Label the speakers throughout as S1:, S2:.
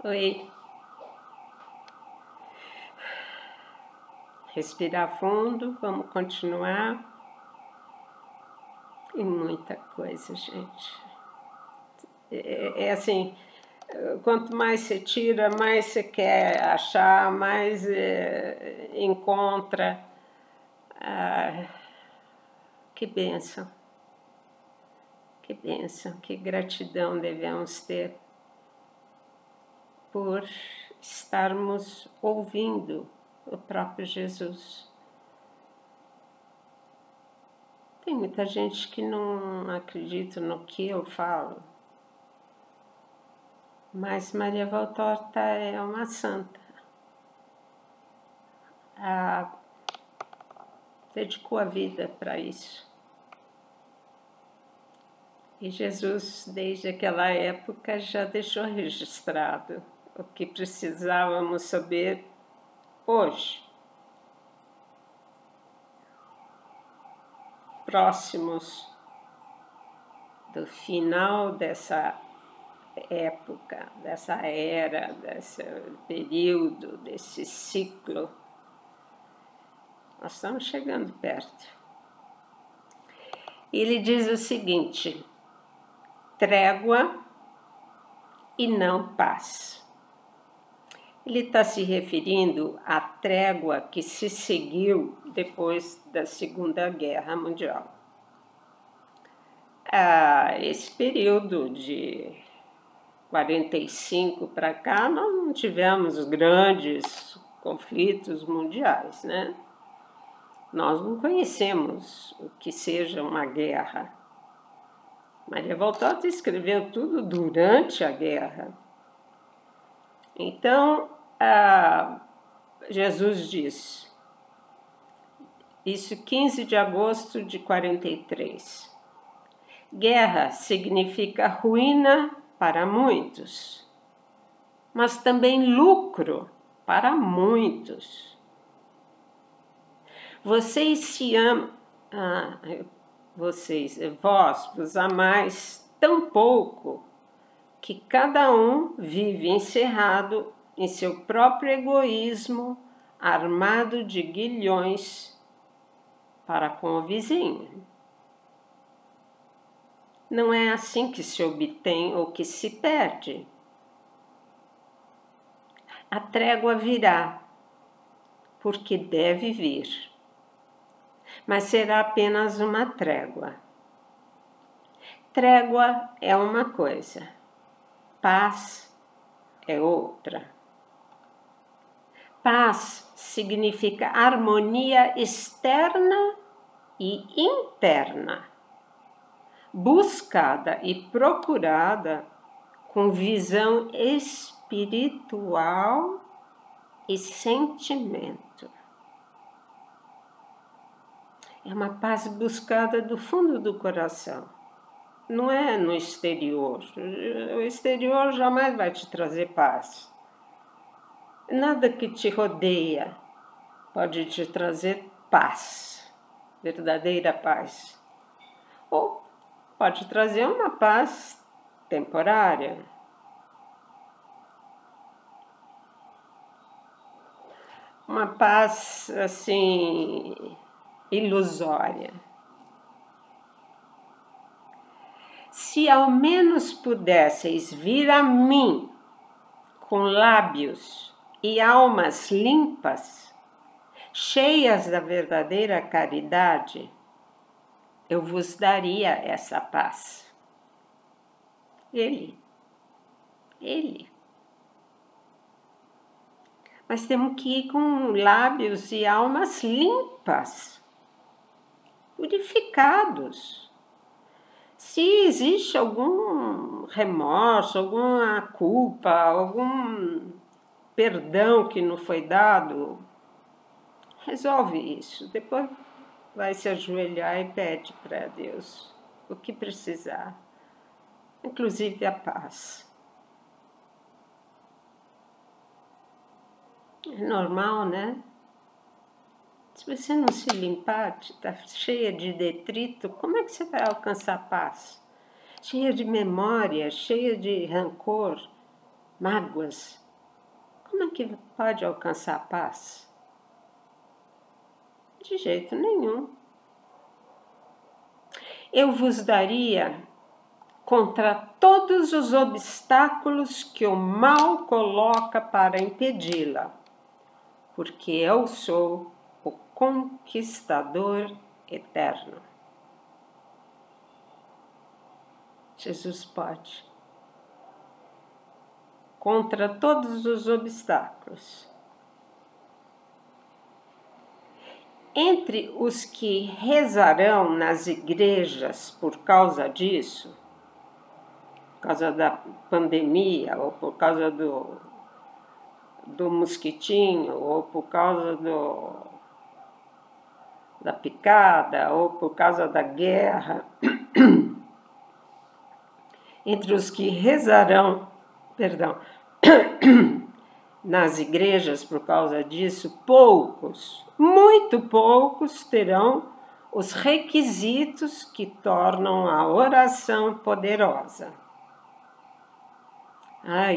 S1: Oi. Respirar fundo, vamos continuar. E muita coisa, gente. É assim, quanto mais você tira, mais você quer achar, mais encontra. Que bênção. Que bênção, que gratidão devemos ter por estarmos ouvindo o próprio Jesus. Tem muita gente que não acredita no que eu falo, mas Maria Valtorta é uma santa. Dedicou a vida para isso. E Jesus, desde aquela época, já deixou registrado o que precisávamos saber hoje. Próximos do final dessa época, dessa era, desse período, desse ciclo, nós estamos chegando perto. Ele diz o seguinte: trégua e não paz. Ele está se referindo à trégua que se seguiu depois da Segunda Guerra Mundial. Esse período de 45 para cá, nós não tivemos grandes conflitos mundiais, né? Nós não conhecemos o que seja uma guerra. Maria Valtorta escreveu tudo durante a guerra. Então, Jesus diz, isso 15 de agosto de 43, guerra significa ruína para muitos, mas também lucro para muitos. Vocês se amam, vós vos amais tão pouco que cada um vive encerrado em seu próprio egoísmo, armado de grilhões para com o vizinho. Não é assim que se obtém ou que se perde. A trégua virá, porque deve vir, mas será apenas uma trégua. Trégua é uma coisa, paz é outra. Paz significa harmonia externa e interna, buscada e procurada com visão espiritual e sentimento. É uma paz buscada do fundo do coração. Não é no exterior. O exterior jamais vai te trazer paz. Nada que te rodeia pode te trazer paz, verdadeira paz. Ou pode trazer uma paz temporária. Uma paz, assim, ilusória. Se ao menos pudesseis vir a mim com lábios e almas limpas, cheias da verdadeira caridade, eu vos daria essa paz. Ele. Mas temos que ir com lábios e almas limpas, purificados. Se existe algum remorso, alguma culpa, algum perdão que não foi dado, resolve isso. Depois vai se ajoelhar e pede para Deus o que precisar, inclusive a paz. É normal, né? Se você não se limpar, está cheia de detrito, como é que você vai alcançar paz? Cheia de memória, cheia de rancor. mágoas, como é que pode alcançar a paz? De jeito nenhum. Eu vos daria contra todos os obstáculos que o mal coloca para impedi-la, porque eu sou o conquistador eterno. Jesus pode. Contra todos os obstáculos. Entre os que rezarão nas igrejas por causa disso, por causa da pandemia, ou por causa do mosquitinho, ou por causa da picada, ou por causa da guerra, entre os que rezarão, nas igrejas por causa disso, poucos, muito poucos terão os requisitos que tornam a oração poderosa.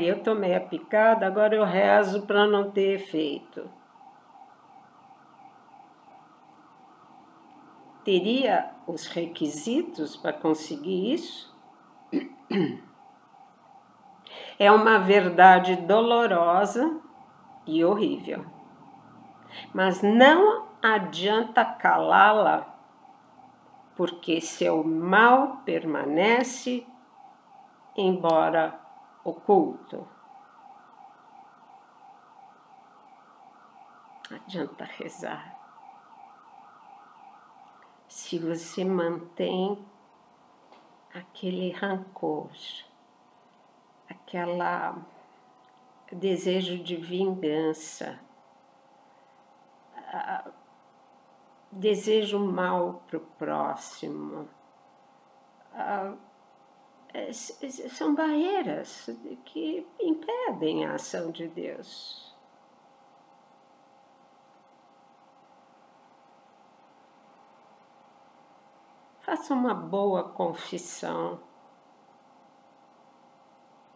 S1: Eu tomei a picada, agora eu rezo para não ter efeito. Teria os requisitos para conseguir isso? É uma verdade dolorosa e horrível. Mas não adianta calá-la, porque seu mal permanece, embora oculto. Não adianta rezar. Se você mantém aquele rancor, aquele desejo de vingança, desejo mal para o próximo, são barreiras que impedem a ação de Deus. Faça uma boa confissão.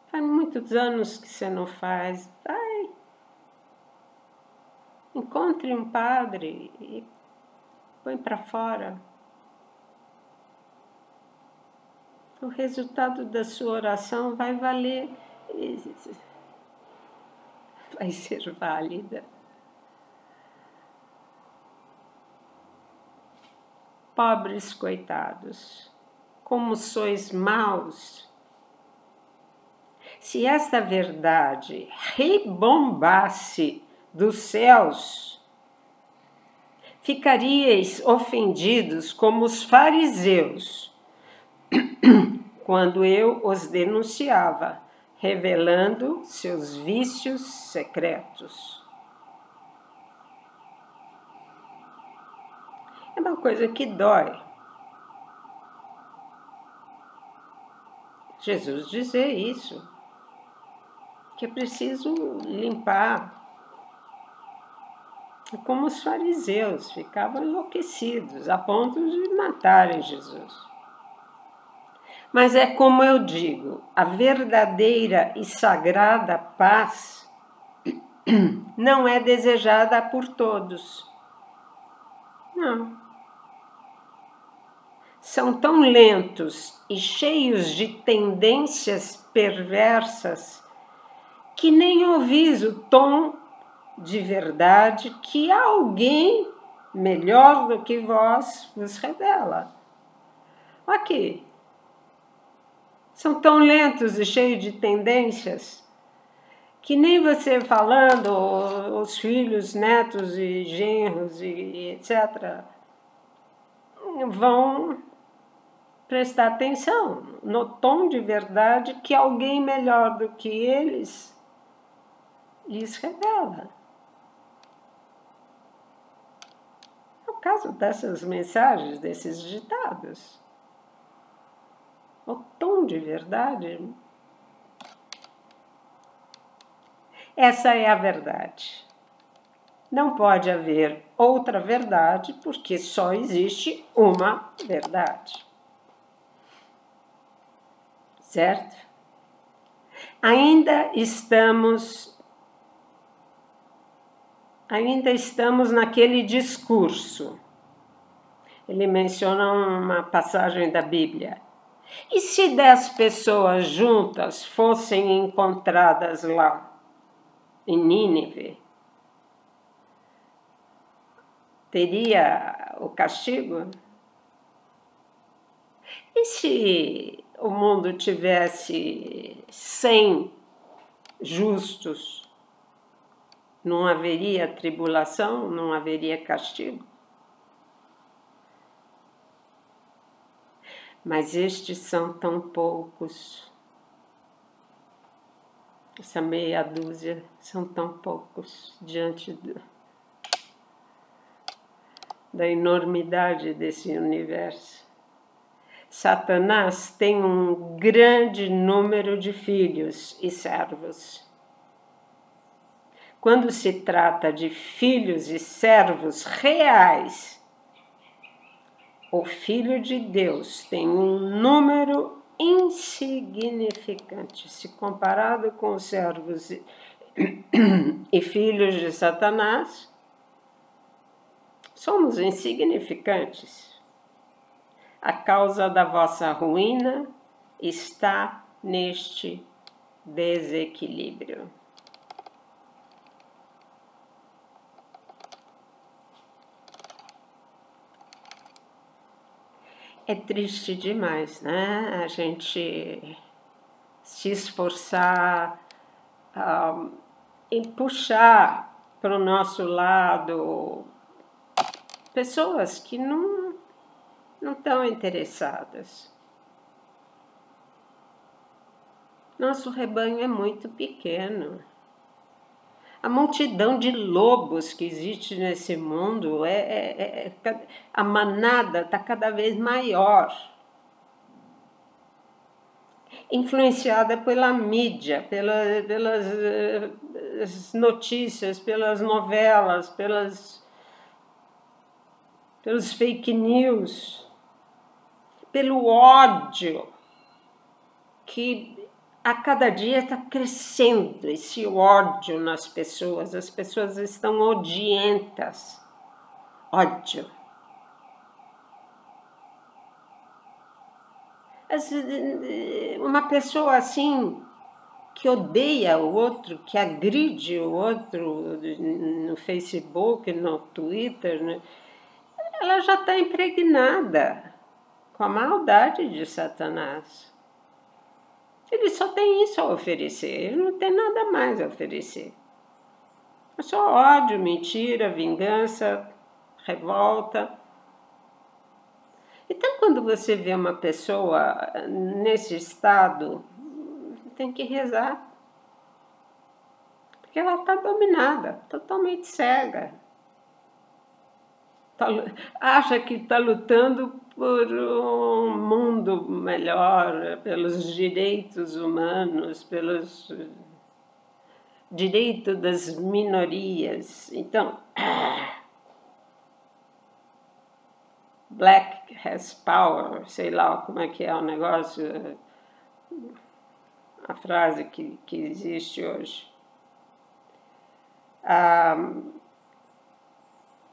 S1: Faz muitos anos que você não faz. Vai. Encontre um padre e põe para fora. O resultado da sua oração vai valer, vai ser válida. Pobres coitados, como sois maus! Se esta verdade rebombasse dos céus, ficaríeis ofendidos como os fariseus, quando eu os denunciava, revelando seus vícios secretos. É uma coisa que dói. Jesus dizer isso, que é preciso limpar. Como os fariseus ficavam enlouquecidos, a ponto de matarem Jesus. Mas é como eu digo, a verdadeira e sagrada paz não é desejada por todos. Não. São tão lentos e cheios de tendências perversas que nem ouvis o tom de verdade que alguém melhor do que vós vos revela. Aqui. São tão lentos e cheios de tendências que nem você falando, os filhos, netos e genros e etc., vão prestar atenção no tom de verdade que alguém melhor do que eles lhes revela. É o caso dessas mensagens, desses ditados. O tom de verdade. Essa é a verdade. Não pode haver outra verdade, porque só existe uma verdade. Certo? Ainda estamos naquele discurso. Ele menciona uma passagem da Bíblia. E se 10 pessoas juntas fossem encontradas lá, em Nínive, teria o castigo? E se o mundo tivesse 100 justos, não haveria tribulação, não haveria castigo? Mas estes são tão poucos. Essa meia dúzia são tão poucos diante da enormidade desse universo. Satanás tem um grande número de filhos e servos. Quando se trata de filhos e servos reais, o Filho de Deus tem um número insignificante, se comparado com os servos e filhos de Satanás, somos insignificantes. A causa da vossa ruína está neste desequilíbrio. É triste demais, né? A gente se esforçar em puxar para o nosso lado pessoas que não estão interessadas. Nosso rebanho é muito pequeno. A multidão de lobos que existe nesse mundo, a manada está cada vez maior. Influenciada pela mídia, pelas notícias, pelas novelas, pelos fake news, pelo ódio que a cada dia está crescendo, esse ódio nas pessoas. As pessoas estão odientas. Ódio. Uma pessoa assim, que odeia o outro, que agride o outro no Facebook, no Twitter, né? Ela já está impregnada com a maldade de Satanás. Ele só tem isso a oferecer, ele não tem nada mais a oferecer. É só ódio, mentira, vingança, revolta. Então, quando você vê uma pessoa nesse estado, tem que rezar. Porque ela está dominada, totalmente cega. Acha que está lutando por um mundo melhor, pelos direitos humanos, pelos direitos das minorias. Então, Black has power, sei lá como é que é o negócio, a frase que existe hoje.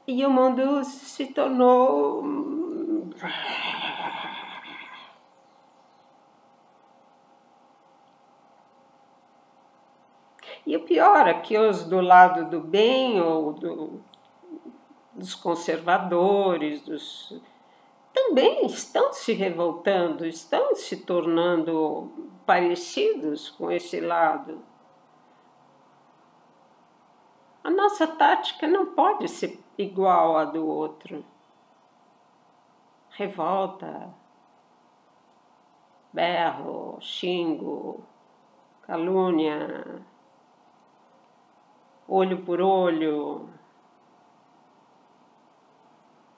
S1: E o mundo se tornou e o pior é que os do lado do bem ou dos conservadores, também estão se revoltando, estão se tornando parecidos com esse lado. A nossa tática não pode ser igual à do outro. Revolta, berro, xingo, calúnia, olho por olho.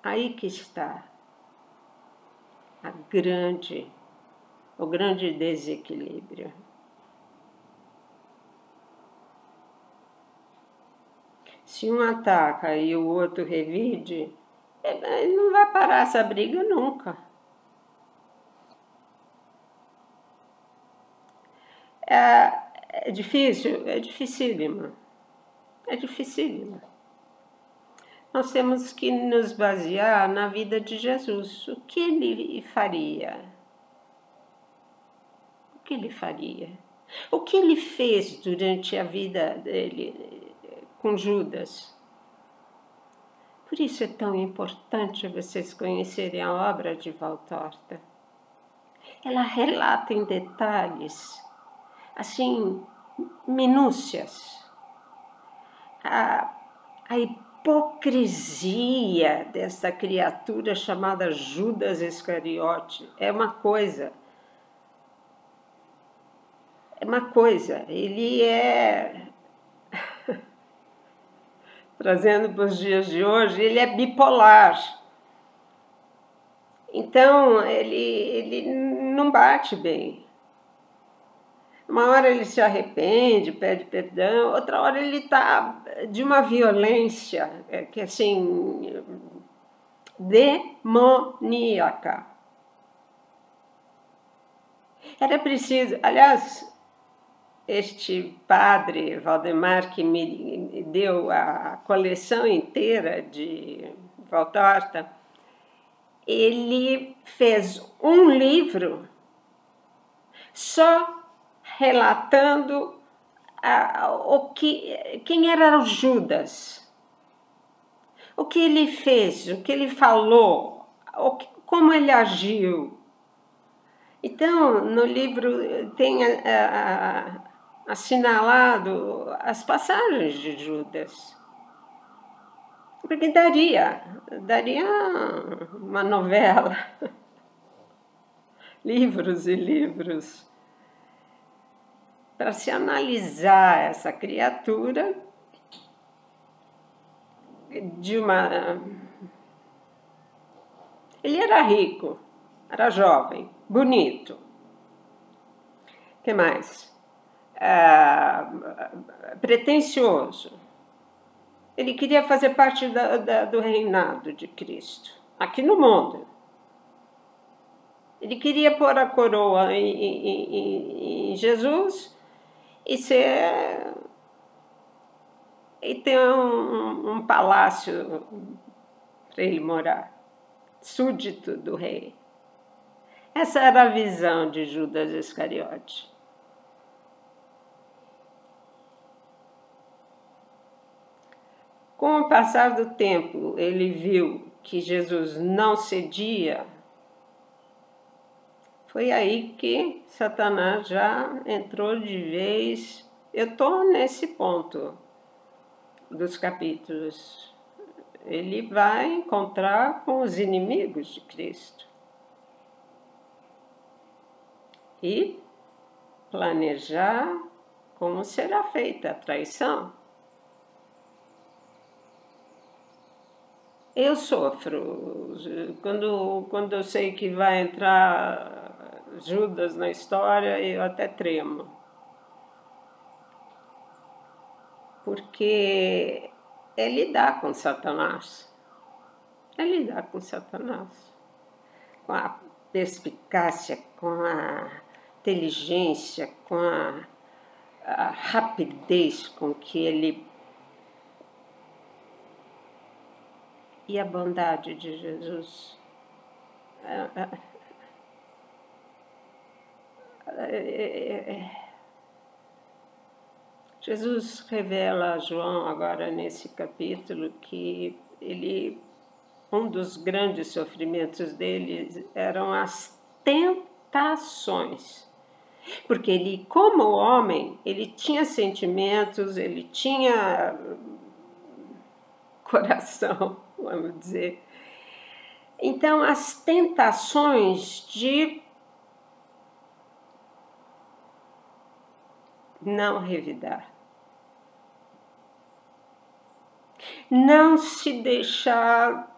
S1: Aí que está o grande desequilíbrio. Se um ataca e o outro revide, não vai parar essa briga nunca. É difícil? É dificílimo. É dificílimo. Nós temos que nos basear na vida de Jesus. O que ele faria? O que ele faria? O que ele fez durante a vida dele com Judas? Por isso é tão importante vocês conhecerem a obra de Valtorta. Ela relata em detalhes, assim, minúcias, a hipocrisia dessa criatura chamada Judas Iscariote. É uma coisa, ele é, trazendo para os dias de hoje, ele é bipolar. Então, ele não bate bem. Uma hora ele se arrepende, pede perdão, outra hora ele está de uma violência que, assim, demoníaca. Era preciso, aliás, este padre Valdemar, que me deu a coleção inteira de Valtorta, ele fez um livro só relatando quem era o Judas, o que ele fez, o que ele falou, como ele agiu. Então, no livro tem assinalado as passagens de Judas. Porque daria uma novela, livros e livros, para se analisar essa criatura de uma... Ele era rico, era jovem, bonito. O que mais? Pretensioso. Ele queria fazer parte do reinado de Cristo, aqui no mundo. Ele queria pôr a coroa em Jesus e ter um palácio para ele morar, súdito do rei. Essa era a visão de Judas Iscariote. Com o passar do tempo, ele viu que Jesus não cedia. Foi aí que Satanás já entrou de vez. Eu estou nesse ponto dos capítulos. Ele vai encontrar com os inimigos de Cristo e planejar como será feita a traição. Eu sofro quando eu sei que vai entrar Judas na história, eu até tremo. Porque é lidar com Satanás. É lidar com Satanás. Com a perspicácia, com a inteligência, com a rapidez com que ele... E a bondade de Jesus. Jesus revela a João agora nesse capítulo que um dos grandes sofrimentos dele eram as tentações. Porque ele, como homem, ele tinha sentimentos, ele tinha coração, vamos dizer. Então, as tentações de não revidar, não se deixar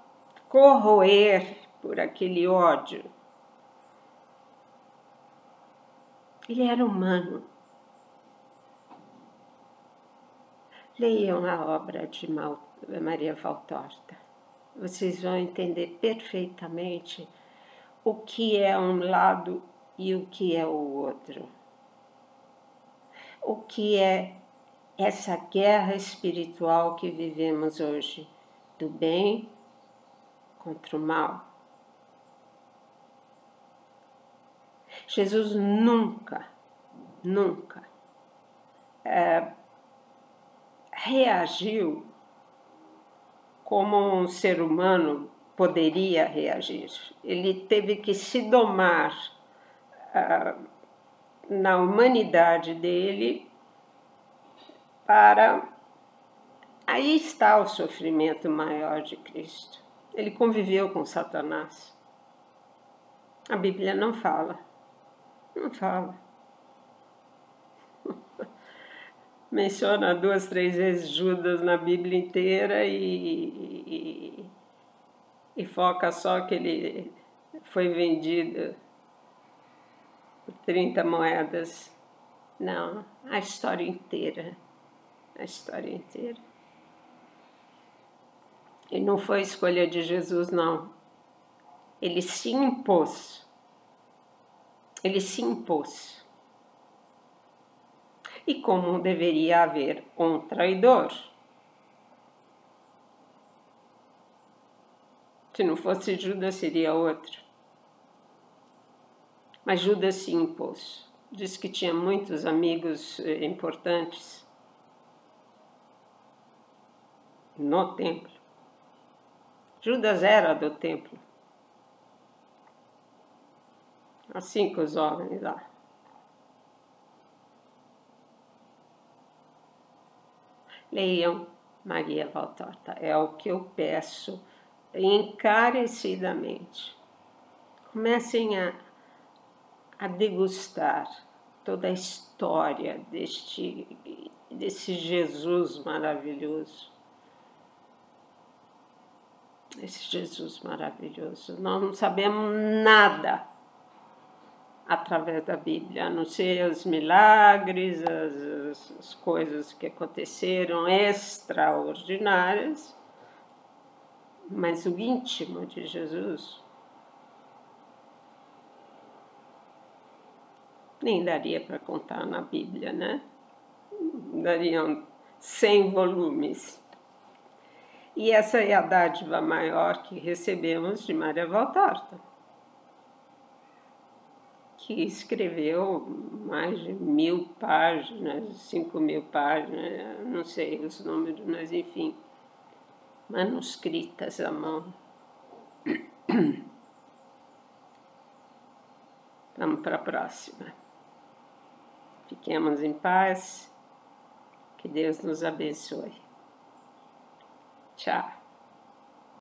S1: corroer por aquele ódio. Ele era humano. Leiam a obra de Maria Valtorta. Vocês vão entender perfeitamente o que é um lado e o que é o outro. o que é essa guerra espiritual que vivemos hoje, do bem contra o mal. Jesus nunca reagiu como um ser humano poderia reagir. Ele teve que se domar na humanidade dele para... Aí está o sofrimento maior de Cristo. Ele conviveu com Satanás. A Bíblia não fala. Não fala. Menciona 2, 3 vezes Judas na Bíblia inteira e foca só que ele foi vendido por 30 moedas. Não, a história inteira. A história inteira. E não foi escolha de Jesus, não. Ele se impôs. Ele se impôs. E como deveria haver um traidor, se não fosse Judas, seria outro. Mas Judas se impôs. Diz que tinha muitos amigos importantes no templo. Judas era do templo. Assim que os homens lá. Leiam Maria Valtorta. É o que eu peço encarecidamente. Comecem a degustar toda a história desse Jesus maravilhoso. Esse Jesus maravilhoso. Nós não sabemos nada através da Bíblia, a não ser os milagres, as coisas que aconteceram extraordinárias, mas o íntimo de Jesus nem daria para contar na Bíblia, né? Dariam 100 volumes. E essa é a dádiva maior que recebemos de Maria Valtorta, que escreveu mais de 1000 páginas, 5000 páginas, não sei os números, mas enfim, manuscritas à mão. Vamos para a próxima. Fiquemos em paz, que Deus nos abençoe. Tchau.